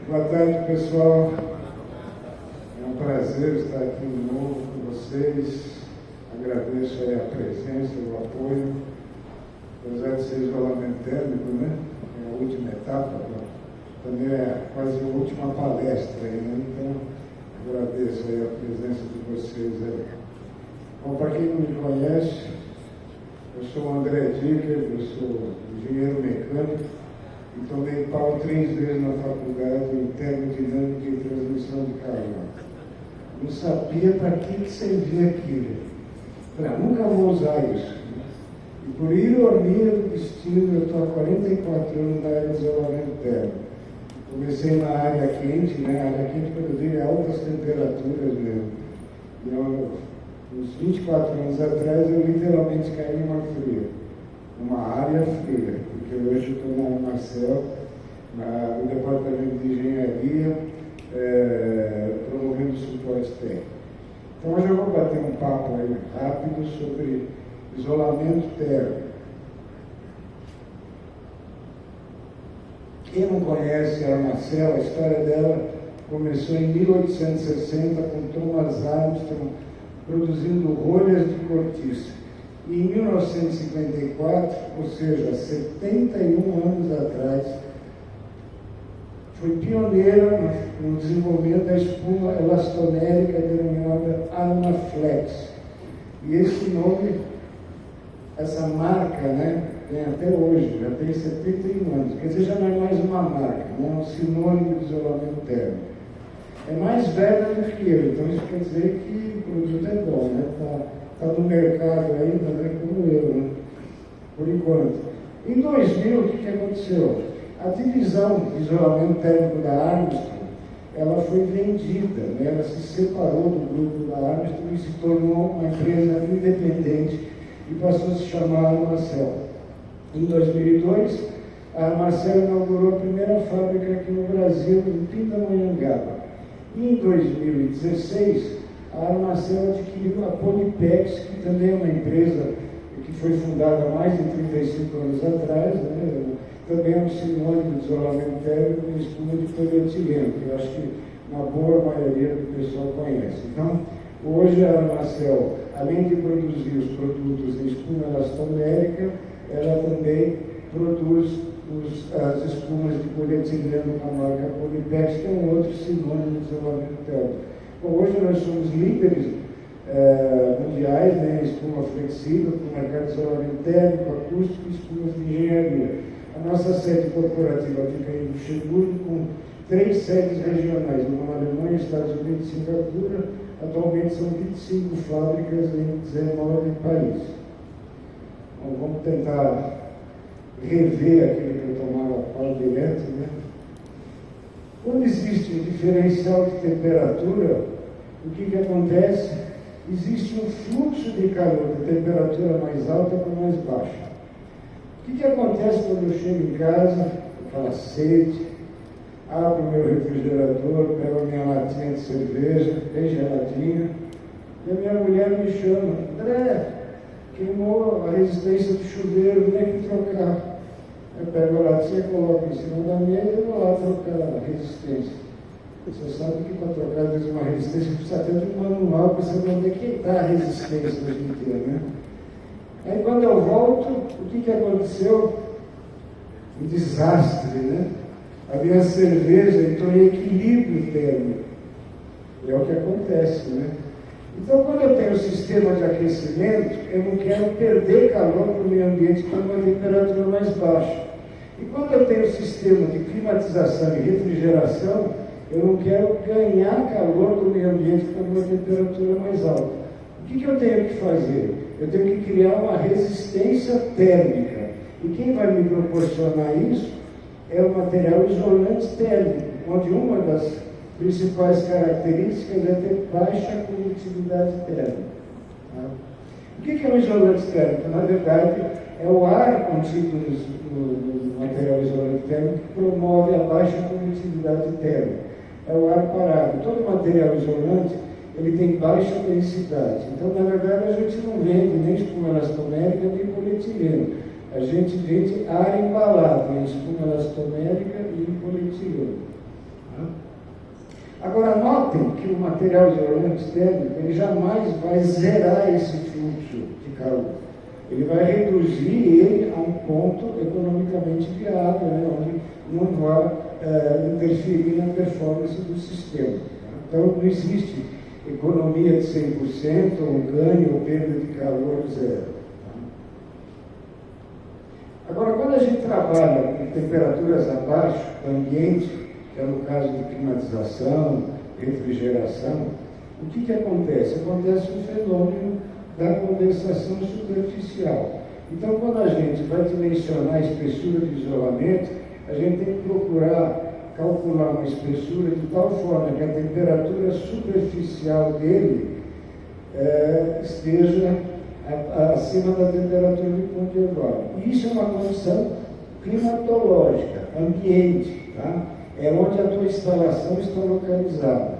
Boa tarde, pessoal. É um prazer estar aqui de novo com vocês. Agradeço aí a presença, o apoio. Apesar de ser isolamento térmico, né? É a última etapa, também é quase a última palestra aí, né? Então, agradeço aí a presença de vocês aí. Bom, para quem não me conhece, eu sou o André Dicker, eu sou engenheiro mecânico e tomei pau 3 vezes na faculdade em termodinâmica e transmissão de calor. Não sabia para que servia aquilo. Nunca vou usar isso. E por ironia do destino, eu estou há 44 anos na área de isolamento térmico. Comecei na área quente, né? A área quente, quando eu digo, é altas temperaturas mesmo. E uns 24 anos atrás, eu literalmente caí numa fria. Uma área fria, porque hoje estou na Armacel, no departamento de engenharia, promovendo suporte técnico. Então hoje eu vou bater um papo aí rápido sobre isolamento térmico. Quem não conhece a Armacel, a história dela começou em 1860 com Thomas Armstrong produzindo rolhas de cortiça. E em 1954, ou seja, 71 anos atrás, foi pioneira no desenvolvimento da espuma elastomérica denominada Armaflex. E esse nome, essa marca, né, tem até hoje, já tem 71 anos. Quer dizer, já não é mais uma marca, não é um sinônimo de isolamento térmico. É mais velha do que eu, então isso quer dizer que o produto é bom, né? Está no mercado ainda, né, como eu, né? Por enquanto. Em 2000, o que aconteceu? A divisão de isolamento térmico da Armstrong, ela foi vendida, né? Ela se separou do grupo da Armstrong e se tornou uma empresa independente e passou a se chamar Armacel. Em 2002, a Armacel inaugurou a primeira fábrica aqui no Brasil, em Pindamonhangaba. E em 2016, a Armacel adquiriu a Polypex, que também é uma empresa que foi fundada há mais de 35 anos atrás, né? Também é um sinônimo de isolamento térmico em espuma de polietileno, que eu acho que uma boa maioria do pessoal conhece. Então, hoje a Armacel, além de produzir os produtos em espuma elastomérica, ela também produz as espumas de polietileno com a marca Polypex, que é um outro sinônimo de isolamento térmico. Bom, hoje nós somos líderes mundiais, né, em espuma flexível, com o mercado de isolamento térmico, acústico e espumas de engenharia. A nossa sede corporativa fica em Luxemburgo, com 3 sedes regionais, uma na Alemanha, Estados Unidos e Singapura. Atualmente são 25 fábricas em 19 países. Bom, vamos tentar rever aquilo que eu tomava pau direto, né? Quando existe um diferencial de temperatura, o que acontece? Existe um fluxo de calor de temperatura mais alta para mais baixa. O que acontece quando eu chego em casa, aquela sede, abro o meu refrigerador, pego a minha latinha de cerveja, bem geladinha, e a minha mulher me chama: André, queimou a resistência do chuveiro, vem aqui trocar. Eu pego a latinha, coloco em cima da mesa e vou lá trocar a resistência. Você sabe que para trocar às vezes uma resistência precisa até de um manual para saber onde é que está a resistência hoje em dia, né? Aí quando eu volto, o que aconteceu? Um desastre, né? A minha cerveja entrou em equilíbrio térmico. É o que acontece, né? Então, quando eu tenho o sistema de aquecimento, eu não quero perder calor para o meio ambiente com uma temperatura mais baixa. E quando eu tenho o sistema de climatização e refrigeração, eu não quero ganhar calor do meio ambiente com uma temperatura mais alta. O que eu tenho que fazer? Eu tenho que criar uma resistência térmica. E quem vai me proporcionar isso é o material isolante térmico, onde uma das principais características é ter baixa condutividade térmica. Tá? O que é um isolante térmico? Na verdade, é o ar contido no material isolante térmico que promove a baixa condutividade térmica. É o ar parado. Todo material isolante ele tem baixa densidade. Então, na verdade, a gente não vende nem espuma elastomérica nem polietileno. A gente vende ar embalado em espuma elastomérica e em polietileno. Né? Agora, notem que o material isolante térmico ele jamais vai zerar esse fluxo de calor. Ele vai reduzir ele a um ponto economicamente viável, né, onde não vai interferir na performance do sistema. Tá? Então, não existe economia de 100%, ou ganho ou perda de calor zero. Tá? Agora, quando a gente trabalha com temperaturas abaixo do ambiente, que é no caso de climatização, refrigeração, o que acontece? Acontece um fenômeno da condensação superficial. Então, quando a gente vai dimensionar a espessura de isolamento, a gente tem que procurar calcular uma espessura de tal forma que a temperatura superficial dele esteja acima da temperatura do ponto de orvalho. E isso é uma condição climatológica, ambiente, tá? É onde a tua instalação está localizada.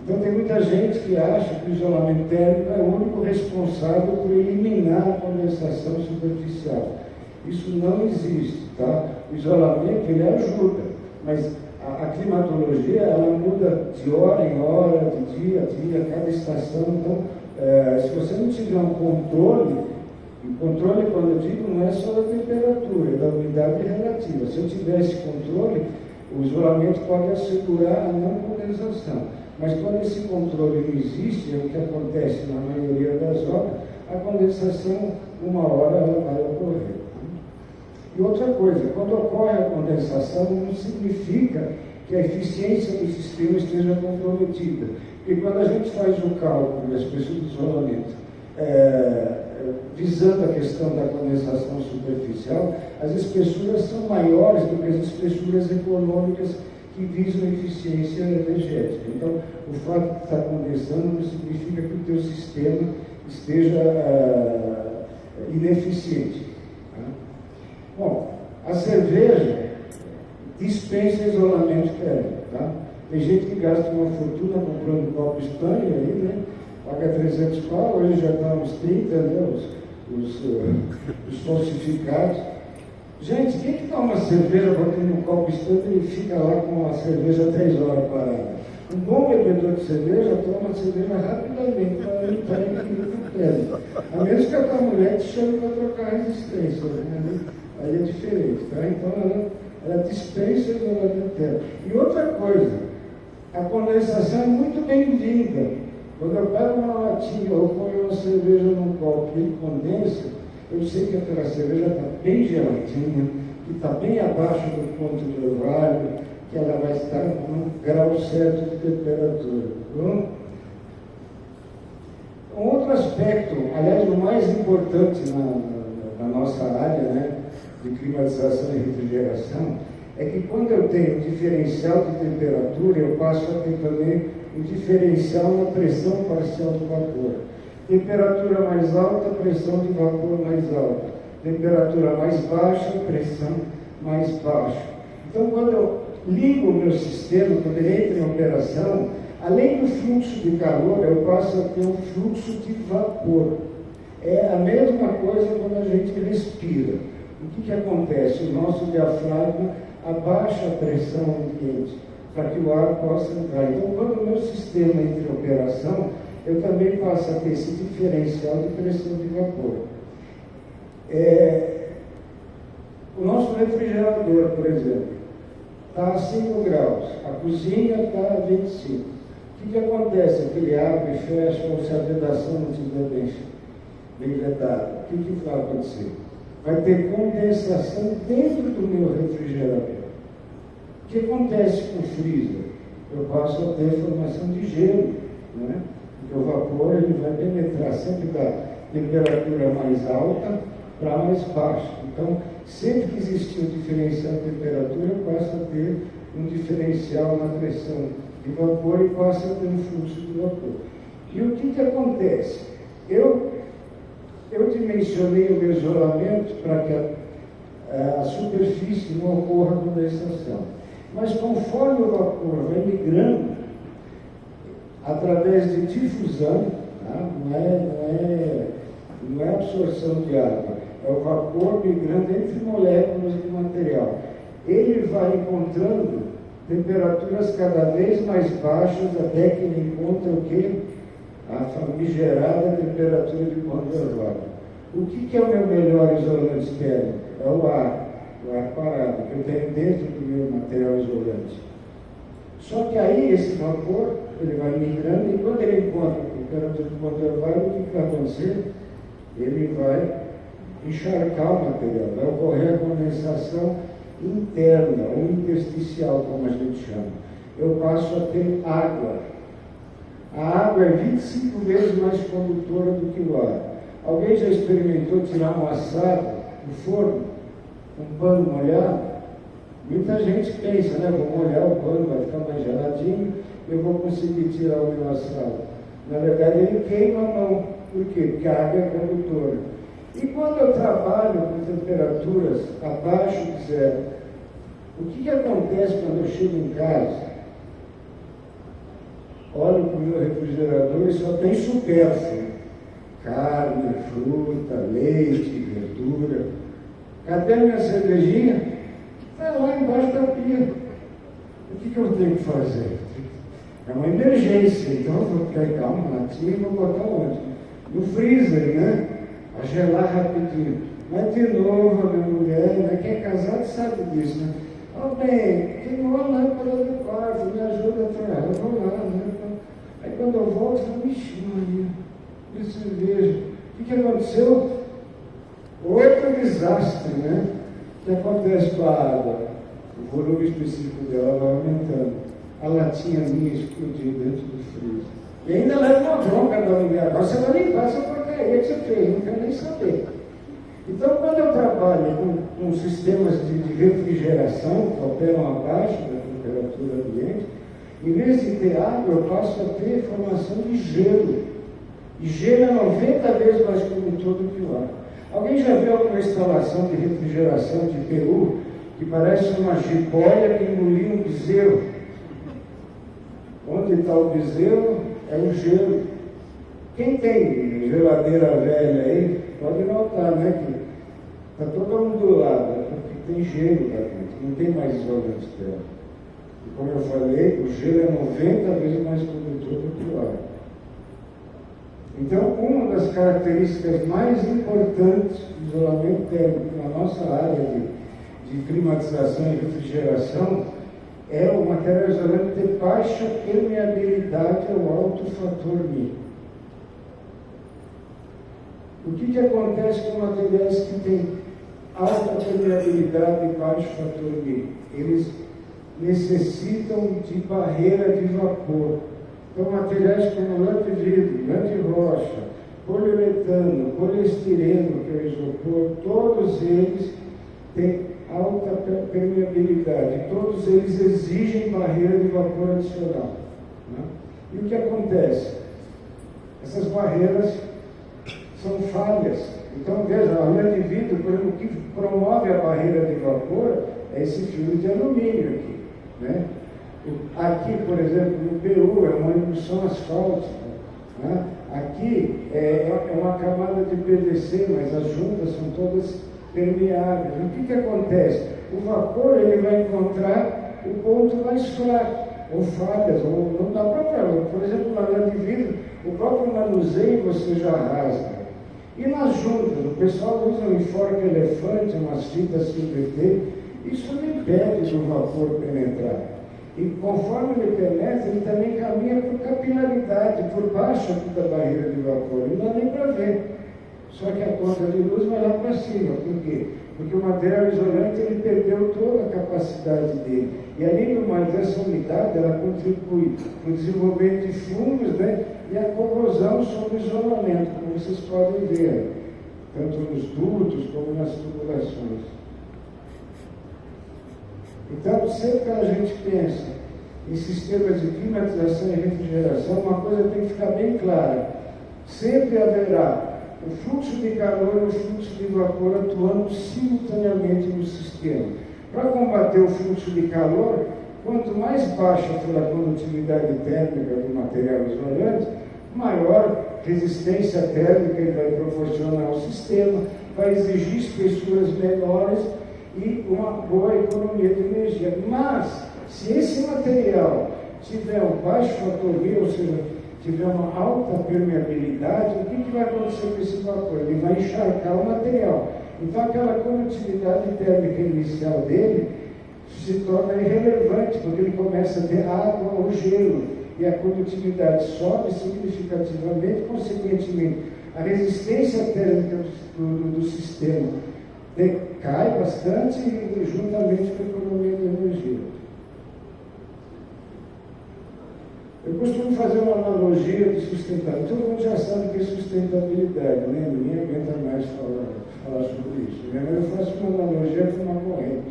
Então, tem muita gente que acha que o isolamento térmico é o único responsável por eliminar a condensação superficial. Isso não existe, tá? O isolamento, ele ajuda, mas a climatologia, ela muda de hora em hora, de dia a dia, cada estação. Então, se você não tiver um controle, o controle, quando eu digo, não é só da temperatura, é da umidade relativa. Se eu tiver esse controle, o isolamento pode assegurar a não condensação. Mas quando esse controle não existe, é o que acontece na maioria das obras, a condensação, uma hora, ela vai ocorrer. E outra coisa, quando ocorre a condensação, não significa que a eficiência do sistema esteja comprometida. Porque quando a gente faz o cálculo da espessura do isolamento, visando a questão da condensação superficial, as espessuras são maiores do que as espessuras econômicas que visam eficiência energética. Então, o fato de estar condensando não significa que o teu sistema esteja ineficiente. Tá? Bom, a cerveja dispensa isolamento térmico. Tá? Tem gente que gasta uma fortuna comprando um copo Stanley aí, né? Paga 300 pau, hoje já está uns 30, né? Os falsificados. Gente, quem que toma cerveja batendo um copo Stanley e fica lá com a cerveja 3 horas parada? Um bom bebedor de cerveja toma cerveja rapidamente para entrar em equilíbrio térmico. A menos que a tua mulher te chame para trocar a resistência. Né? Aí é diferente, tá? Então ela dispensa o isolamento térmico. E outra coisa, a condensação é muito bem-vinda. Quando eu pego uma latinha ou ponho uma cerveja num copo e ele condensa, eu sei que aquela cerveja está bem geladinha, que está bem abaixo do ponto de orvalho, que ela vai estar num grau certo de temperatura. Bom? Um outro aspecto, aliás, o mais importante na nossa área, né, de climatização e refrigeração, é que quando eu tenho um diferencial de temperatura, eu passo a ter também um diferencial na pressão parcial do vapor. Temperatura mais alta, pressão de vapor mais alta. Temperatura mais baixa, pressão mais baixa. Então, quando eu ligo o meu sistema, quando ele entra em operação, além do fluxo de calor, eu passo a ter um fluxo de vapor. É a mesma coisa quando a gente respira. O que acontece? O nosso diafragma abaixa a pressão ambiente para que o ar possa entrar. Então, quando o meu sistema entra em operação, eu também passo a ter esse diferencial de pressão de vapor. O nosso refrigerador, por exemplo, está a 5 graus, a cozinha está a 25. O que acontece? Aquele abre e fecha, ou se a vedação não estiver bem vedada, o que vai acontecer? Vai ter condensação dentro do meu refrigerador. O que acontece com o freezer? Eu passo a ter formação de gelo, né? Porque o vapor ele vai penetrar sempre da temperatura mais alta para mais baixa. Então, sempre que existir um diferencial de temperatura, eu passo a ter um diferencial na pressão de vapor e passo a ter um fluxo de vapor. E o que acontece? Eu dimensionei o meu isolamento para que a superfície não ocorra condensação. Mas conforme o vapor vai migrando, através de difusão, tá? não é absorção de água, é o vapor migrando entre moléculas do material. Ele vai encontrando temperaturas cada vez mais baixas até que ele encontra o quê? A famigerada temperatura de conservado. O que é o meu melhor isolante térmico? É o ar parado, que eu tenho dentro do meu material isolante. Só que aí esse vapor, ele vai migrando, e quando ele encontra a temperatura de conservado, o que vai acontecer? Ele vai encharcar o material, vai ocorrer a condensação interna ou intersticial, como a gente chama. Eu passo a ter água. A água é 25 vezes mais condutora do que o ar. Alguém já experimentou tirar um assado do forno com um pano molhado? Muita gente pensa, né? Vou molhar o pano, vai ficar mais geladinho, eu vou conseguir tirar o meu assado. Na verdade, ele queima a mão. Por quê? Porque a água é condutora. E quando eu trabalho com temperaturas abaixo de zero, o que acontece quando eu chego em casa? Olho para o meu refrigerador e só tem supérfluo. Carne, fruta, leite, verdura. Cadê a minha cervejinha? Está lá embaixo da pia. O que eu tenho que fazer? É uma emergência, então eu vou pegar uma latinha e vou botar onde? No freezer, né? A gelar rapidinho. Mas de novo, a minha mulher, né? Quem é casado sabe disso, né? Ó, bem, tem uma lâmpada do quarto, me ajuda a trazer. Eu vou lá, né? Aí quando eu volto, eu falo, ixi, Maria, que cerveja. O que aconteceu? Outro desastre, né? O que acontece com a água? O volume específico dela vai aumentando. A latinha minha explodiu dentro do freezer. E ainda leva uma bronca da mulher. Agora você vai limpar essa porcaria que você fez, não quero nem saber. Então, quando eu trabalho com sistemas de refrigeração que operam abaixo da temperatura ambiente, em vez de ter água, eu passo a ter formação de gelo. E gelo é 90 vezes mais condutor do que o ar. Alguém já viu alguma instalação de refrigeração de Peru que parece uma jiboia que engoliu um bezerro? Onde está o bezerro é o gelo. Quem tem geladeira velha aí, pode notar, né, que está todo mundo do lado, porque tem gelo lá dentro, não tem mais isolante térmico. E como eu falei, o gelo é 90 vezes mais condutor do que o ar. Então, uma das características mais importantes do isolamento térmico na nossa área de climatização e refrigeração é o material isolante ter baixa permeabilidade ao alto fator Mi. O que acontece com materiais que têm alta permeabilidade e baixo fator Mi? Eles necessitam de barreira de vapor. Então, materiais como lã de vidro, lã de rocha, poliuretano, poliestireno, que é o isopor, todos eles têm alta permeabilidade, todos eles exigem barreira de vapor adicional. Né? E o que acontece? Essas barreiras são falhas. Então, veja, a lã de vidro, por exemplo, o que promove a barreira de vapor é esse fio de alumínio aqui. Né? Aqui, por exemplo, no Peru, é uma emulsão asfáltica. Né? Aqui é uma camada de PVC, mas as juntas são todas permeáveis. O que acontece? O vapor ele vai encontrar o ponto mais fraco, ou falhas, ou não dá para. Por exemplo, na lã de vidro, o próprio manuseio você já rasga. E nas juntas, o pessoal usa um enforque elefante, umas fitas 5T, isso não impede do vapor penetrar. E conforme ele penetra, ele também caminha por capilaridade, por baixo aqui da barreira de vapor. Não dá nem para ver. Só que a conta de luz vai lá para cima. Por quê? Porque o material isolante ele perdeu toda a capacidade dele. E além do mais, essa umidade ela contribui para o desenvolvimento de fungos, né? E a corrosão sobre o isolamento, como vocês podem ver, tanto nos dutos como nas tubulações. Então, sempre que a gente pensa em sistemas de climatização e refrigeração, uma coisa tem que ficar bem clara. Sempre haverá o fluxo de calor e o fluxo de vapor atuando simultaneamente no sistema. Para combater o fluxo de calor, quanto mais baixa for a condutividade térmica do material isolante, maior resistência térmica ele vai proporcionar ao sistema, vai exigir espessuras menores e uma boa economia de energia. Mas, Se esse material tiver um baixo fator B, ou seja, tiver uma alta permeabilidade, o que vai acontecer com esse vapor? Ele vai encharcar o material. Então aquela condutividade térmica inicial dele se torna irrelevante, porque ele começa a ter água ou gelo, e a condutividade sobe significativamente, consequentemente a resistência térmica do sistema decai bastante, juntamente com a economia de energia. Eu costumo fazer uma analogia de sustentabilidade. Todo mundo já sabe o que é sustentabilidade, né? Ninguém aguenta mais falar sobre isso, né? Mas eu faço uma analogia com uma corrente.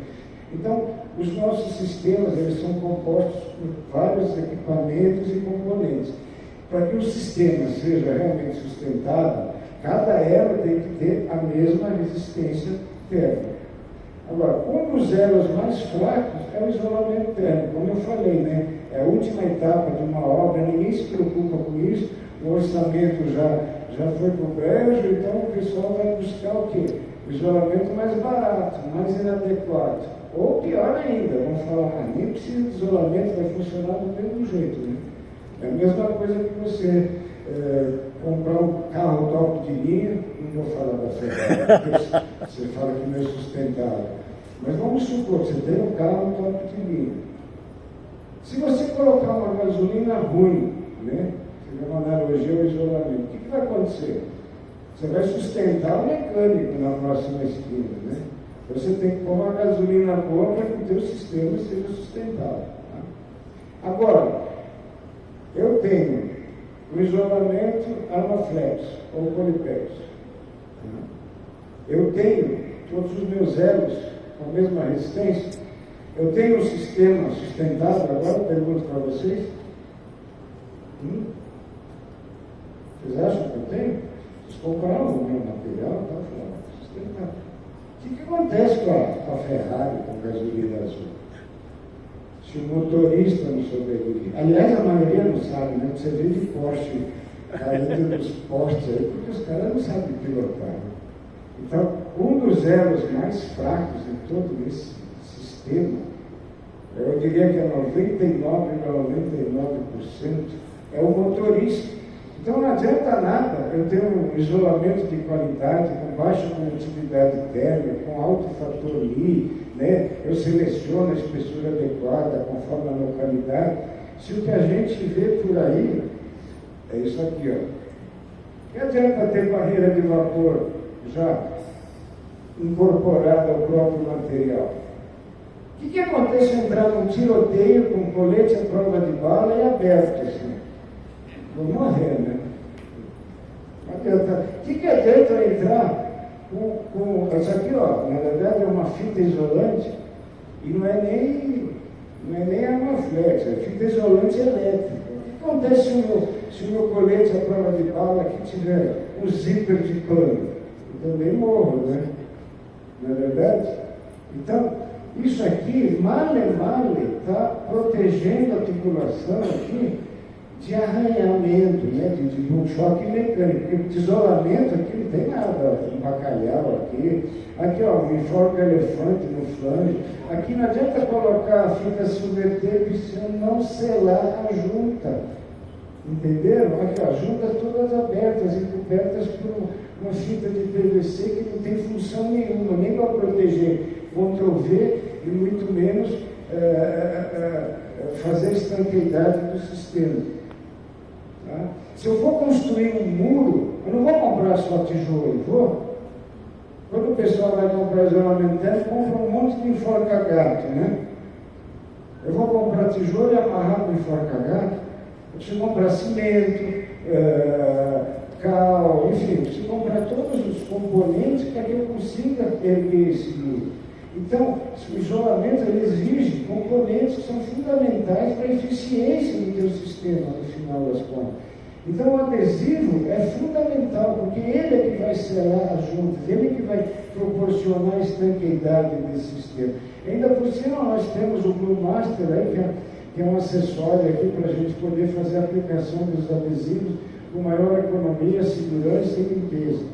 Então, os nossos sistemas, eles são compostos por vários equipamentos e componentes. Para que o sistema seja realmente sustentável, cada elo tem que ter a mesma resistência térmica. Agora, um dos elos mais fracos é o isolamento térmico. Como eu falei, né? É a última etapa de uma obra, ninguém se preocupa com isso, o orçamento já foi para o brejo, então o pessoal vai buscar o quê? O isolamento mais barato, mais inadequado. Ou pior ainda, vão falar, nem precisa de isolamento, vai funcionar do mesmo jeito, né? É a mesma coisa que você comprar um carro top de linha, não vou falar da Ferrari, porque você fala que não é sustentável. Mas vamos supor que você tem um carro top de linha. Se você colocar uma gasolina ruim, né? Você vê uma analogia ao isolamento, o que vai acontecer? Você vai sustentar o mecânico na próxima esquina, né? Você tem que pôr uma gasolina boa para que o teu sistema seja sustentável. Tá? Agora, eu tenho o isolamento Armaflex ou Polypex. Tá? Eu tenho todos os meus elos com a mesma resistência. Eu tenho um sistema sustentável, agora eu pergunto para vocês. Vocês acham que eu tenho? Vocês compraram o meu material, tá? Sustentável. O que acontece com a Ferrari com gasolina azul? Se o motorista não souber dirigir. Aliás, a maioria não sabe, né? Você vê de Porsche caindo dos postes aí, porque os caras não sabem pilotar. Né? Então, um dos elos mais fracos em todo esse sistema, eu diria que é 99,99% é o motorista. Então não adianta nada eu ter um isolamento de qualidade, com baixa condutividade térmica, com alto fator Li, né? Eu seleciono a espessura adequada conforme a localidade. Se o que a gente vê por aí é isso aqui, ó. Que adianta ter barreira de vapor já incorporada ao próprio material? O que acontece se entrar num tiroteio com colete à prova de bala e aberto assim? Vou morrer, né? Não adianta. O que adianta eu entrar com. Isso aqui, ó, na verdade é uma fita isolante e não é nem Armaflex, é fita isolante elétrica. O que acontece se o meu colete à prova de bala aqui tiver um zíper de pano? Eu também morro, né? Não é verdade? Então, isso aqui, male está protegendo a articulação aqui de arranhamento, né, de um choque mecânico. Porque de isolamento aqui não tem nada, um bacalhau aqui. Aqui, ó, um enforca elefante no flange. Aqui não adianta colocar a fita silver tape se eu não selar a junta. Entenderam? Aqui, ó, juntas todas abertas e cobertas por uma fita de PVC que não tem função nenhuma, nem para proteger Ctrl-V e muito menos fazer a estanqueidade do sistema. Tá? Se eu for construir um muro, eu não vou comprar só tijolo, vou? Quando o pessoal vai comprar isolamento térmico, compra um monte de enforca-gato, né? Eu vou comprar tijolo e amarrar com enforca-gato, eu preciso comprar cimento, cal, enfim, eu preciso comprar todos os componentes para que eu consiga erguer esse muro. Então, o isolamento ele exige componentes que são fundamentais para a eficiência do teu sistema, no final das contas. Então, o adesivo é fundamental, porque ele é que vai selar as juntas, ele é que vai proporcionar a estanqueidade desse sistema. Ainda por cima, nós temos o Blue Master, aí, que é um acessório aqui para a gente poder fazer a aplicação dos adesivos com maior economia, segurança e limpeza.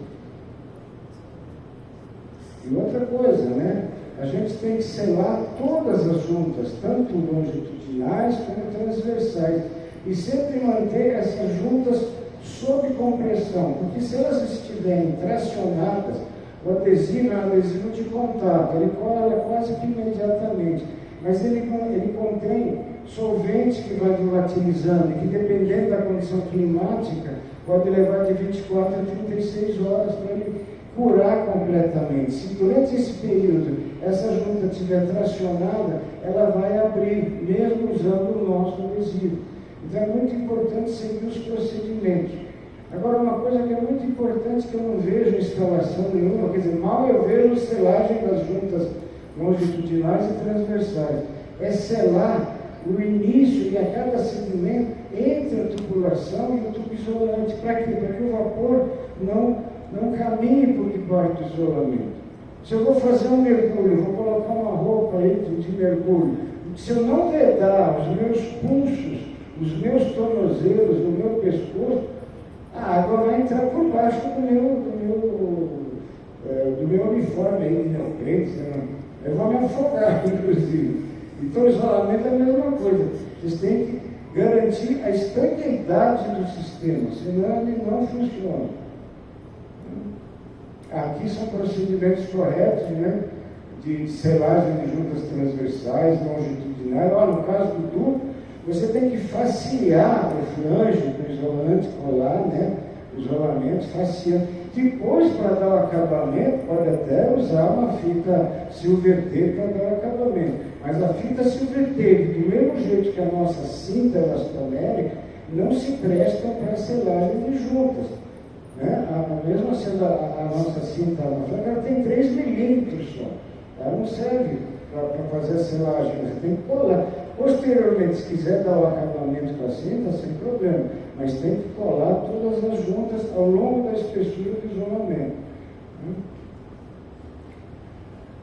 E outra coisa, né? a gente tem que selar todas as juntas, tanto longitudinais como transversais, e sempre manter essas juntas sob compressão, porque se elas estiverem tracionadas, o adesivo é um adesivo de contato, ele cola quase que imediatamente, mas ele contém solvente que vai volatilizando e que, dependendo da condição climática, pode levar de 24 a 36 horas para ele curar completamente. Se durante esse período essa junta estiver tracionada, ela vai abrir, mesmo usando o nosso adesivo. Então é muito importante seguir os procedimentos. Agora, uma coisa que é muito importante, que eu não vejo instalação nenhuma, quer dizer, mal eu vejo selagem das juntas longitudinais e transversais, é selar o início e a cada segmento entre a tubulação e o tubo isolante. Para quê? Para que o vapor não caminhe por debaixo do isolamento. Se eu vou fazer um mergulho, vou colocar uma roupa aí de mergulho, se eu não vedar os meus pulsos, os meus tornozelos, o meu pescoço, a água vai entrar por baixo do meu uniforme aí de neoprene, eu vou me afogar, inclusive. Então, o isolamento é a mesma coisa. Vocês têm que garantir a estanqueidade do sistema, senão ele não funciona. Aqui são procedimentos corretos, né? De selagem de juntas transversais, longitudinais. No caso do duto, você tem que facear o flange com isolante colar, né? Isolamento faciando. Depois, para dar o acabamento, pode até usar uma fita silver tape para dar o acabamento. Mas a fita silver tape, do mesmo jeito que a nossa cinta elastomérica, não se prestam para selagem de juntas. Né? Mesmo sendo a nossa cinta, ela tem 3 milímetros só. Ela não serve para fazer a selagem, você tem que colar. Posteriormente, se quiser dar o acabamento com a cinta, sem problema, mas tem que colar todas as juntas ao longo da espessura do isolamento.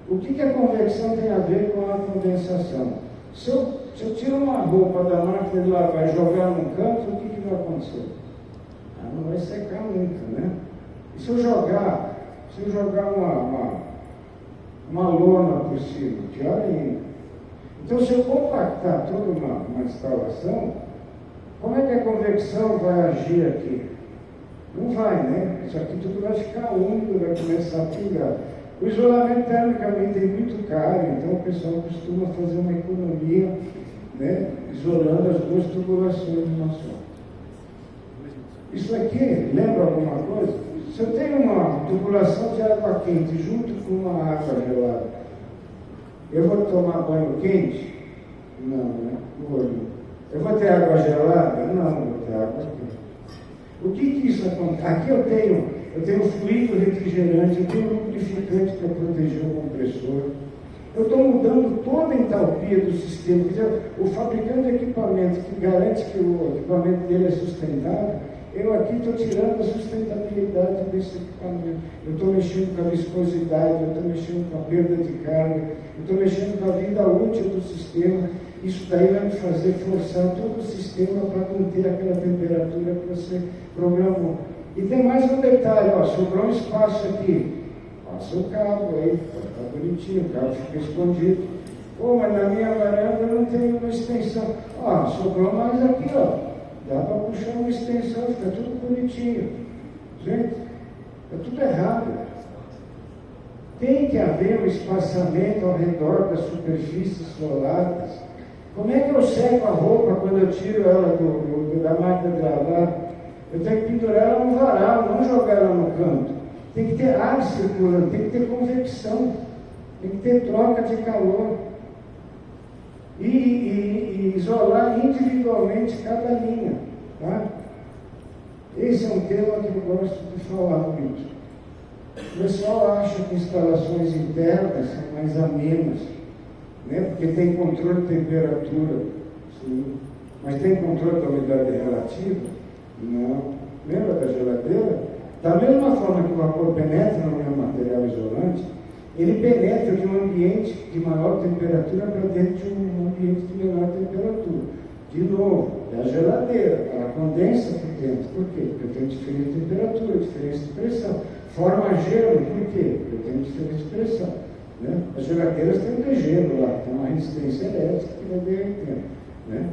O que a convecção tem a ver com a condensação? Se eu tiro uma roupa da máquina de lavar e jogar num canto, o que vai acontecer? Não vai secar nunca, né? E se eu jogar uma lona por cima, pior ainda. Então, se eu compactar toda uma instalação, como é que a convecção vai agir aqui? Não vai, né? Isso aqui tudo vai ficar úmido, vai começar a pingar. O isolamento termicamente é muito caro, então o pessoal costuma fazer uma economia, né? Isolando as 2 tubulações de uma só. Isso aqui, lembra alguma coisa? Se eu tenho uma tubulação de água quente junto com uma água gelada, eu vou tomar banho quente? Não, né? Eu vou ter água gelada? Não, vou ter água quente. O que isso acontece? Aqui eu tenho fluido refrigerante, eu tenho lubrificante para proteger o compressor. Eu estou mudando toda a entalpia do sistema. Quer dizer, o fabricante de equipamento que garante que o equipamento dele é sustentável, eu aqui estou tirando a sustentabilidade desse equipamento. Eu estou mexendo com a viscosidade, eu estou mexendo com a perda de carga, eu estou mexendo com a vida útil do sistema. Isso daí vai me fazer forçar todo o sistema para manter aquela temperatura que você programou. E tem mais um detalhe, sobrou um espaço aqui. Passa o cabo aí, está bonitinho, o cabo fica escondido. Mas na minha varanda eu não tenho uma extensão. Sobrou mais aqui, dá para puxar uma extensão, fica tudo bonitinho. Gente, é tudo errado. Tem que haver um espaçamento ao redor das superfícies solares. Como é que eu seco a roupa quando eu tiro ela da máquina de lavar? Eu tenho que pendurar ela no varal, não jogar ela no canto. Tem que ter ar circulando, tem que ter convecção, tem que ter troca de calor. E isolar individualmente cada linha. Tá? Esse é um tema que eu gosto de falar muito. O pessoal acha que instalações internas são mais amenas, né? Porque tem controle de temperatura, sim. Mas tem controle da umidade relativa? Não. Lembra da geladeira? Da mesma forma que o vapor penetra no meu material isolante, ele penetra de um ambiente de maior temperatura para dentro de um ambiente de menor temperatura. De novo, é a geladeira, ela condensa por dentro. Por quê? Porque eu tenho diferente de temperatura, diferença de pressão. Forma gelo, por quê? Porque eu tenho diferente de pressão. Né? As geladeiras têm um degelo lá, tem uma resistência elétrica que vai derretendo. Né?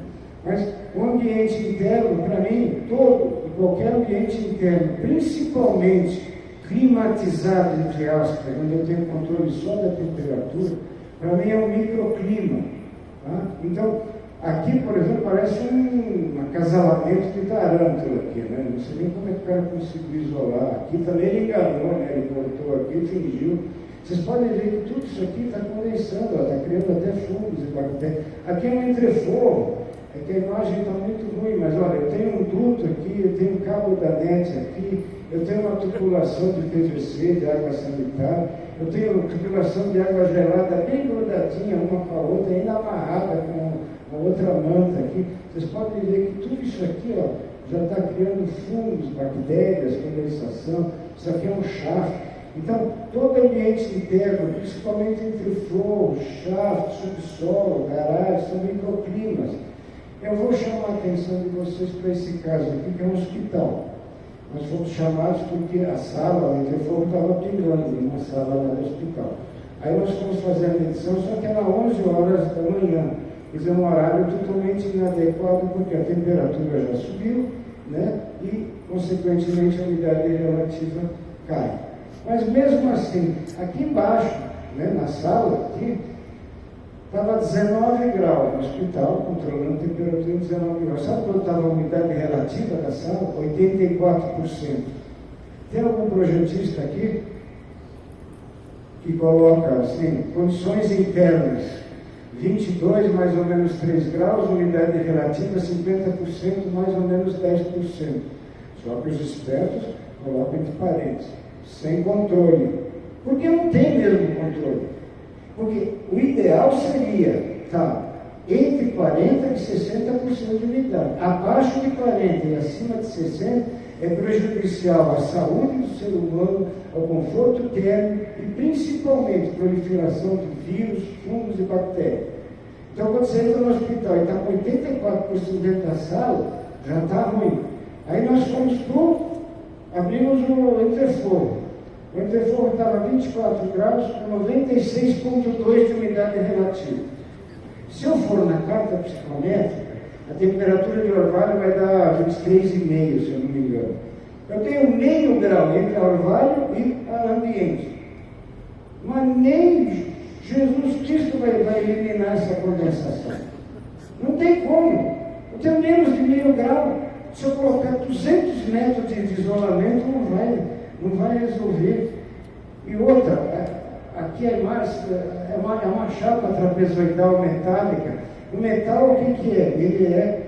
Mas o ambiente interno, para mim, todo e qualquer ambiente interno, principalmente climatizado, entre aspas, onde eu tenho controle só da temperatura, para mim é um microclima. Tá? Então, aqui, por exemplo, parece um acasalamento de tarântula aqui, né? Não sei nem como é que o cara conseguiu isolar. Aqui também ele enganou, né? Ele voltou aqui e fingiu. Vocês podem ver que tudo isso aqui está condensando, está criando até fungos e bactérias. Aqui é um entreforro, é que a imagem está muito ruim, mas olha, eu tenho um duto aqui, eu tenho um cabo da NET aqui, eu tenho uma tubulação de PVC, de água sanitária, eu tenho uma tubulação de água gelada bem grudadinha uma com a outra, ainda amarrada com a outra manta aqui. Vocês podem ver que tudo isso aqui, ó, já está criando fungos, bactérias, condensação. Isso aqui é um chafe. Então, todo ambiente interno, principalmente entre forro, shaft, subsolo, garagem, são microclimas. Eu vou chamar a atenção de vocês para esse caso aqui, que é um hospital. Nós fomos chamados porque a sala, o interfono estava pingando numa sala lá do hospital. Aí nós fomos fazer a medição, só que era 11 horas da manhã. Quer dizer, um horário totalmente inadequado, porque a temperatura já subiu, né? E, consequentemente, a umidade relativa cai. Mas mesmo assim, aqui embaixo, né, na sala, aqui, estava 19 graus no hospital, controlando a temperatura de 19 graus. Sabe quando estava a umidade relativa da sala? 84%. Tem algum projetista aqui que coloca assim, condições internas, 22 mais ou menos 3 graus, umidade relativa 50%, mais ou menos 10%. Só que os espertos colocam entre parênteses, sem controle. Porque não tem mesmo controle. Porque o ideal seria entre 40% e 60% de umidade. Abaixo de 40% e acima de 60% é prejudicial à saúde do ser humano, ao conforto térmico e principalmente proliferação de vírus, fungos e bactérias. Então, quando você entra no hospital e está com 84% dentro da sala, já está ruim. Aí nós fomos abrimos o interforno. O interforno estava 24 graus com 96,2% de umidade relativa. Se eu for na carta psicométrica, a temperatura de orvalho vai dar 23,5, se eu não me engano. Eu tenho meio grau entre orvalho e ambiente. Mas nem Jesus Cristo vai eliminar essa condensação. Não tem como. Eu tenho menos de meio grau. Se eu colocar 200 metros de isolamento, não vai resolver. E outra, aqui é uma chapa trapezoidal metálica. O metal, o que é? Ele é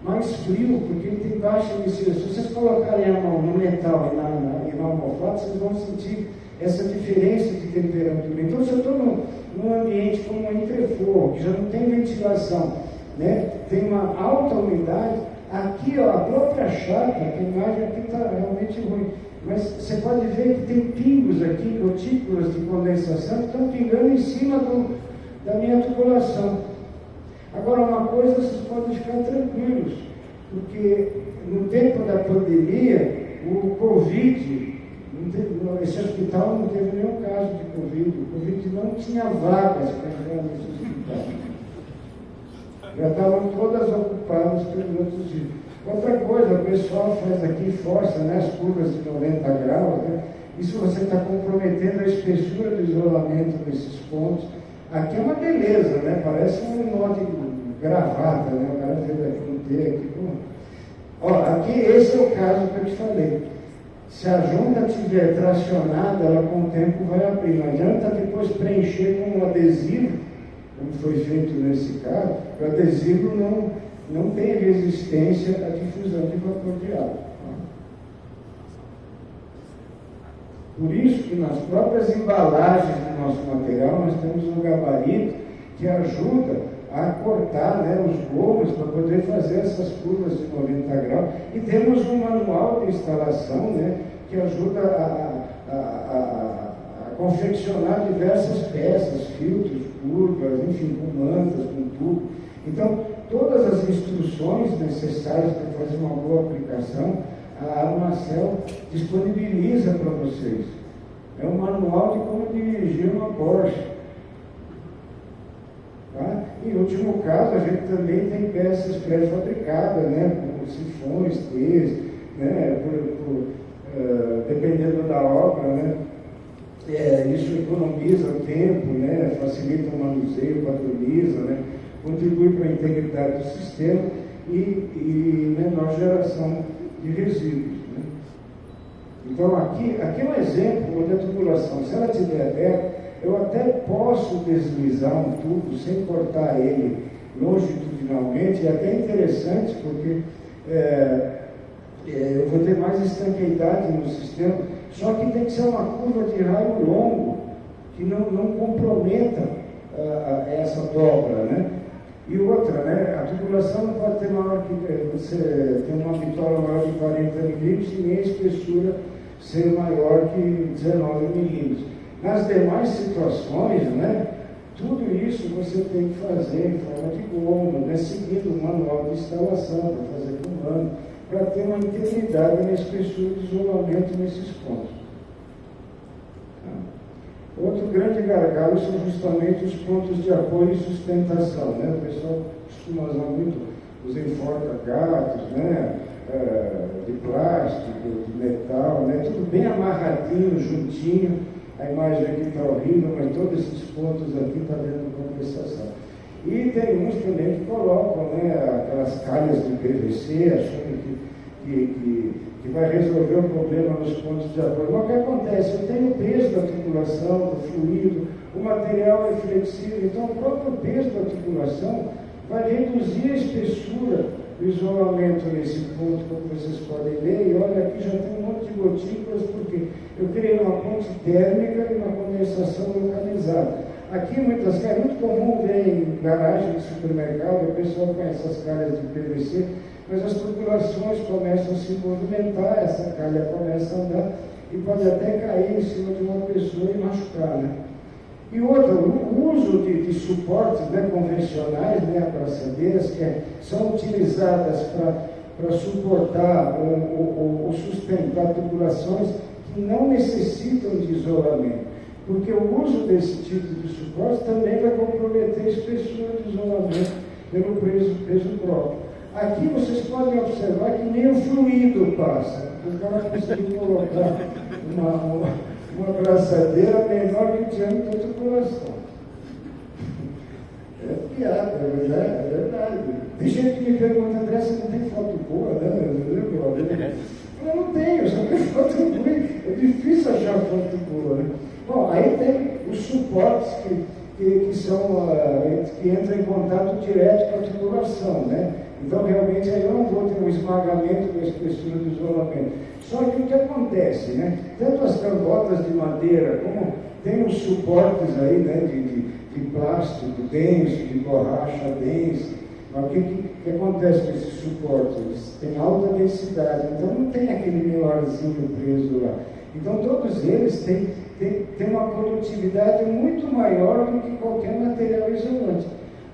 mais frio, porque ele tem baixa emissão. Se vocês colocarem a mão no metal e na almofada, vocês vão sentir essa diferença de temperatura. Então, se eu estou num ambiente como um entreforno, que já não tem ventilação, né? Tem uma alta umidade, aqui, ó, a própria chapa, a imagem aqui está realmente ruim, mas você pode ver que tem pingos aqui, gotículas de condensação, que estão pingando em cima da minha tubulação. Agora, uma coisa, vocês podem ficar tranquilos, porque no tempo da pandemia, o Covid, esse hospital não teve nenhum caso de Covid, o Covid não tinha vagas para entrar nesse hospital. Já estavam todas ocupadas pelos outros dias. Outra coisa, o pessoal faz aqui força, né, as curvas de 90 graus, né? Isso você está comprometendo a espessura do isolamento desses pontos. Aqui é uma beleza, né? Parece um nó de gravata, né? O cara fez a fronteira aqui. Ó, aqui esse é o caso que eu te falei. Se a junta estiver tracionada, ela com o tempo vai abrir. Não adianta depois preencher com um adesivo, como foi feito nesse caso. O adesivo não tem resistência à difusão de vapor de água. Por isso que nas próprias embalagens do nosso material nós temos um gabarito que ajuda a cortar, né, os gomos para poder fazer essas curvas de 90 graus. E temos um manual de instalação, né, que ajuda a confeccionar diversas peças, filtros, curvas, enfim, com mantas, com tubo. Então, todas as instruções necessárias para fazer uma boa aplicação, a Armacel disponibiliza para vocês. É um manual de como dirigir uma Porsche. Tá? Em último caso, a gente também tem peças pré-fabricadas, né? Como sifões, T's, né? Dependendo da obra, né? Isso economiza tempo, né? Facilita o manuseio, padroniza, né? Contribui para a integridade do sistema e menor geração de resíduos. Né? Então, aqui é um exemplo onde a tubulação, se ela estiver aberta, eu até posso deslizar um tubo sem cortar ele longitudinalmente, é até interessante, porque eu vou ter mais estanqueidade no sistema, só que tem que ser uma curva de raio longo, que não comprometa essa dobra, né? E outra, né? A tubulação não pode ter maior que você tem uma bitola maior de 40 milímetros e nem a espessura ser maior que 19 milímetros. Nas demais situações, né? Tudo isso você tem que fazer em forma de goma, né? Seguindo o manual de instalação, para fazer com mano, para ter uma integridade na espessura de isolamento nesses pontos. Outro grande gargalo são justamente os pontos de apoio e sustentação, né? O pessoal costuma usar muito os enforca-gatos, né? De plástico, de metal, né? Tudo bem amarradinho, juntinho. A imagem aqui está horrível, mas todos esses pontos aqui estão dando compensação. E tem uns também que colocam, né? Aquelas calhas de PVC, achando que vai resolver o problema nos pontos de apoio. Mas o que acontece? Eu tenho o peso da tubulação, do fluido, o material é flexível, então o próprio peso da tubulação vai reduzir a espessura do isolamento nesse ponto, como vocês podem ver, e olha, aqui já tem um monte de gotículas, porque eu criei uma ponte térmica e uma condensação localizada. Aqui, muitas calhas, é muito comum ver em garagem de supermercado, o pessoal conhece as calhas de PVC, mas as tubulações começam a se movimentar, essa calha começa a andar e pode até cair em cima de uma pessoa e machucar, né? E outra, o uso de suportes, né, convencionais, né, abraçadeiras, que são utilizadas para suportar ou sustentar tubulações que não necessitam de isolamento, porque o uso desse tipo de suporte também vai comprometer a espessura de isolamento pelo peso próprio. Aqui vocês podem observar que nem o fluido passa. O cara conseguiu colocar uma abraçadeira menor que o diâmetro da tubulação. É piada, mas é verdade. Tem gente que me pergunta, André, você não tem foto boa, né? Eu não tenho, só tenho foto ruim. É difícil achar foto boa, né? Bom, aí tem os suportes que entram em contato direto com a tubulação, né? Então, realmente, aí eu não vou ter um esmagamento da espessura do isolamento. Só que o que acontece, né? Tanto as cambotas de madeira, como tem os suportes aí, né? De plástico denso, de borracha densa. Mas o que acontece com esses suportes? Eles têm alta densidade, então não tem aquele menorzinho preso lá. Então, todos eles têm uma produtividade muito maior do que qualquer material isolante.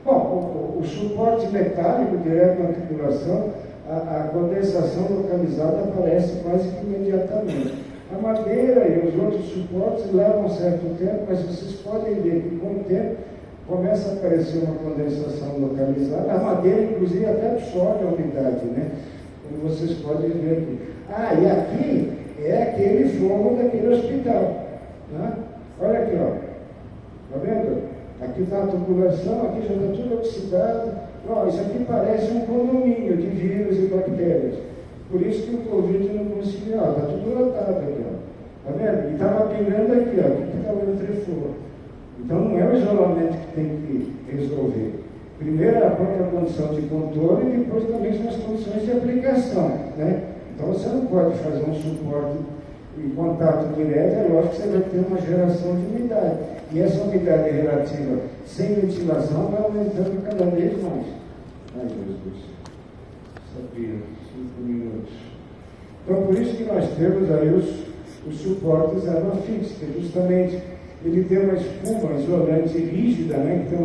Bom, o suporte metálico direto na tubulação, a condensação localizada aparece quase que imediatamente. A madeira e os outros suportes levam um certo tempo, mas vocês podem ver que com o tempo começa a aparecer uma condensação localizada. A madeira, inclusive, até absorve a umidade, né? Como vocês podem ver aqui. E aqui é aquele fogo daquele hospital. Né? Olha aqui, ó. Está vendo? Aqui está a tubulação, aqui já está tudo oxidado. Isso aqui parece um condomínio de vírus e bactérias. Por isso que o Covid não conseguiu. Está tudo lotado aqui, ó. Está vendo? E estava pingando aqui, ó. Aqui está o entrefor. Então não é o isolamento que tem que resolver. Primeiro é a própria condição de controle e depois também são as condições de aplicação, né? Então você não pode fazer um suporte em contato direto, é lógico que você vai ter uma geração de umidade. E essa umidade relativa sem ventilação vai aumentando cada vez mais. Ai, Jesus. Sabia, 5 minutos. Então, por isso que nós temos aí os suportes aerofix, que justamente ele tem uma espuma isolante rígida, né, que tem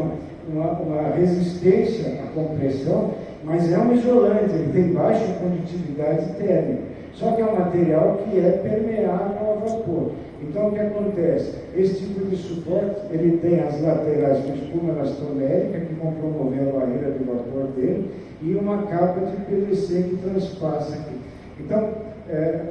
uma resistência à compressão, mas é um isolante, ele tem baixa condutividade térmica. Só que é um material que é permeável ao vapor. vapor. Então, o que acontece? Esse tipo de suporte, ele tem as laterais com espuma elastomérica, que vão promover a barreira de vapor dele, e uma capa de PVC que transpassa aqui. Então,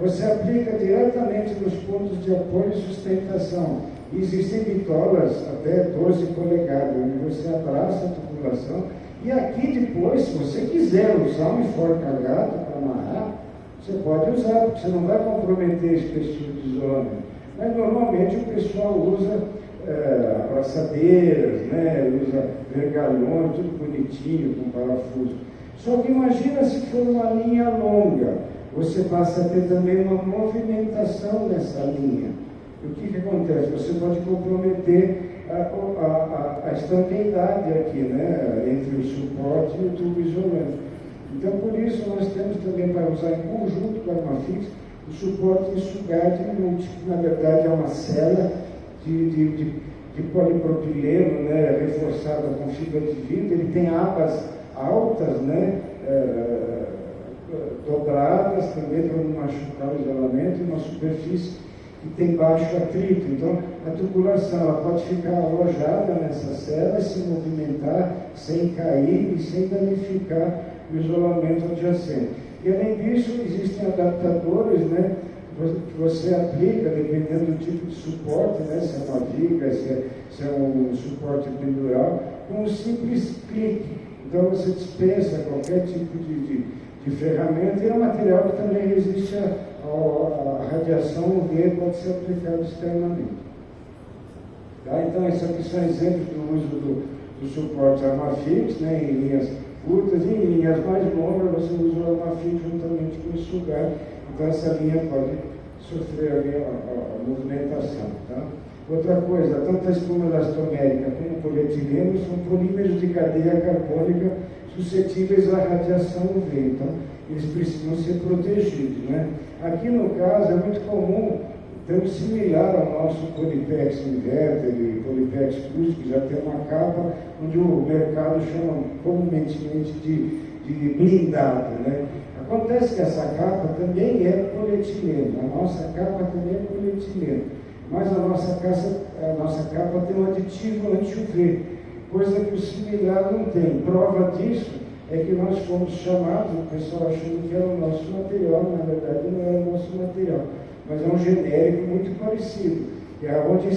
você aplica diretamente nos pontos de apoio e sustentação. Existem bitolas até 12 polegadas, onde você abraça a tubulação, e aqui depois, se você quiser usar um enforcalhado para amarrar, você pode usar, porque você não vai comprometer a espessura de isolamento. Mas normalmente o pessoal usa abraçadeiras, né? Usa vergalhões, tudo bonitinho, com parafuso. Só que imagina se for uma linha longa, você passa a ter também uma movimentação nessa linha. E o que acontece? Você pode comprometer a estanqueidade aqui, né? Entre o suporte e o tubo isolante. Então, por isso, nós temos também para usar em conjunto com a Armafix o suporte Insugard múltiplo, que na verdade é uma cela de polipropileno, né, reforçada com fibra de vidro. Ele tem abas altas, né, dobradas também para não machucar o isolamento, e uma superfície que tem baixo atrito. Então, a tubulação ela pode ficar alojada nessa cela e se movimentar sem cair e sem danificar o isolamento adjacente. E além disso, existem adaptadores, né, que você aplica, dependendo do tipo de suporte, né, se é uma viga, se é um suporte pendural, com um simples clique. Então você dispensa qualquer tipo de ferramenta, e é um material que também resiste à radiação UV, pode ser aplicado externamente. Tá? Então, esses aqui são exemplos do uso do suporte Armafix, né, em linhas curtas, e em linhas mais longas você usa o Armafix juntamente com o Insugard. Então essa linha pode sofrer ali a movimentação. Tá? Outra coisa, tanto a espuma elastomérica como o polietileno são polímeros de cadeia carbônica suscetíveis à radiação UV, então eles precisam ser protegidos. Né? Aqui no caso é muito comum, então similar ao nosso Polypex Inverter e Polypex Plus, que já tem uma capa onde o mercado chama comumente de blindado. Né? Acontece que essa capa também é polietileno, a nossa capa também é polietileno, mas a nossa capa tem um aditivo anti-UV, coisa que o similar não tem. Prova disso é que nós fomos chamados, o pessoal achando que era o nosso material, na verdade não era o nosso material, mas é um genérico muito parecido, que é onde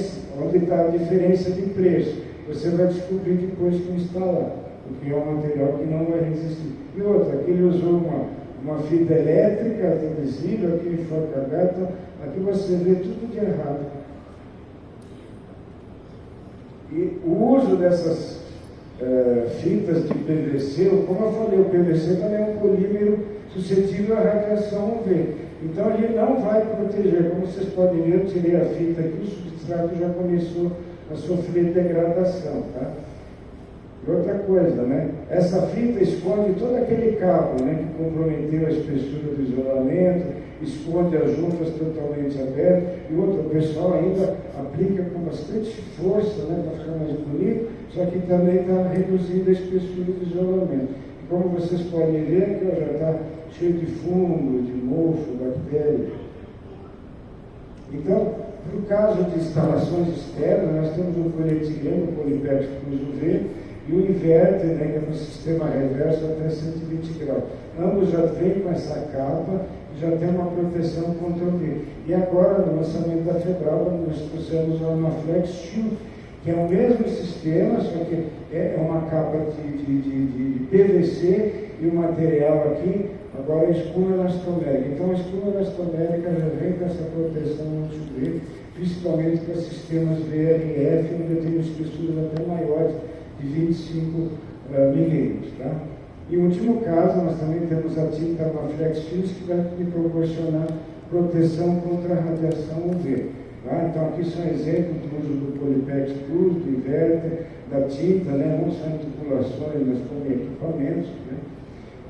está a diferença de preço. Você vai descobrir depois que instalar, porque é um material que não vai resistir. E outra, aqui ele usou uma fita elétrica adesiva, aqui em enforcalhado, então aqui você vê tudo de errado. E o uso dessas fitas de PVC, como eu falei, o PVC também é um polímero suscetível à radiação UV. Então ele não vai proteger. Como vocês podem ver, eu tirei a fita aqui, o substrato já começou a sofrer degradação. Tá? E outra coisa, né? Essa fita esconde todo aquele cabo, né, que comprometeu a espessura do isolamento, esconde as juntas totalmente abertas, e outro, o pessoal ainda aplica com bastante força, né, para ficar mais bonito, só que também está reduzindo a espessura do isolamento. E como vocês podem ver, aqui ó, já está cheio de fungo, de mofo, bactéria. Então, no caso de instalações externas, nós temos o polietileno, o Polypex Plus UV, e o Inverter, né, que é um sistema reverso até 120 graus. Ambos já vêm com essa capa e já tem uma proteção contra o UV. E agora, no lançamento da Febral, nós trouxemos a Armaflex Shield, que é o mesmo sistema, só que é uma capa de PVC e o material aqui, agora é espuma elastomérica. Então a espuma elastomérica já vem com essa proteção anti-UV, principalmente para sistemas VRF, onde eu tenho espessuras até maiores, de 25 milímetros. Tá? E o último caso, nós também temos a tinta Armaflex Films, que vai me proporcionar proteção contra a radiação UV. Tá? Então aqui são exemplos do uso do Polypex Plus, do Inverter, da tinta, né? Não só em tubulações, mas também equipamentos. Né?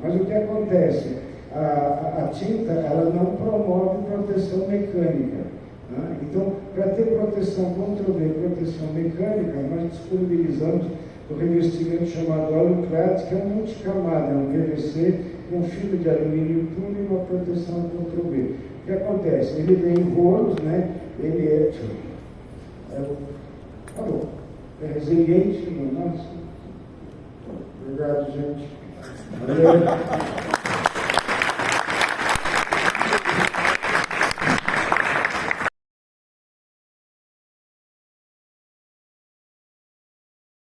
Mas o que acontece? A tinta ela não promove proteção mecânica. Né? Então, para ter proteção contra o UV, proteção mecânica, nós disponibilizamos o revestimento chamado Alucrate, que é um multicamada, é um PVC com fibra de alumínio puro e uma proteção contra o UV. que acontece? Ele vem em rolos, né? Ele falou, é resiliente, nossa. Obrigado, gente.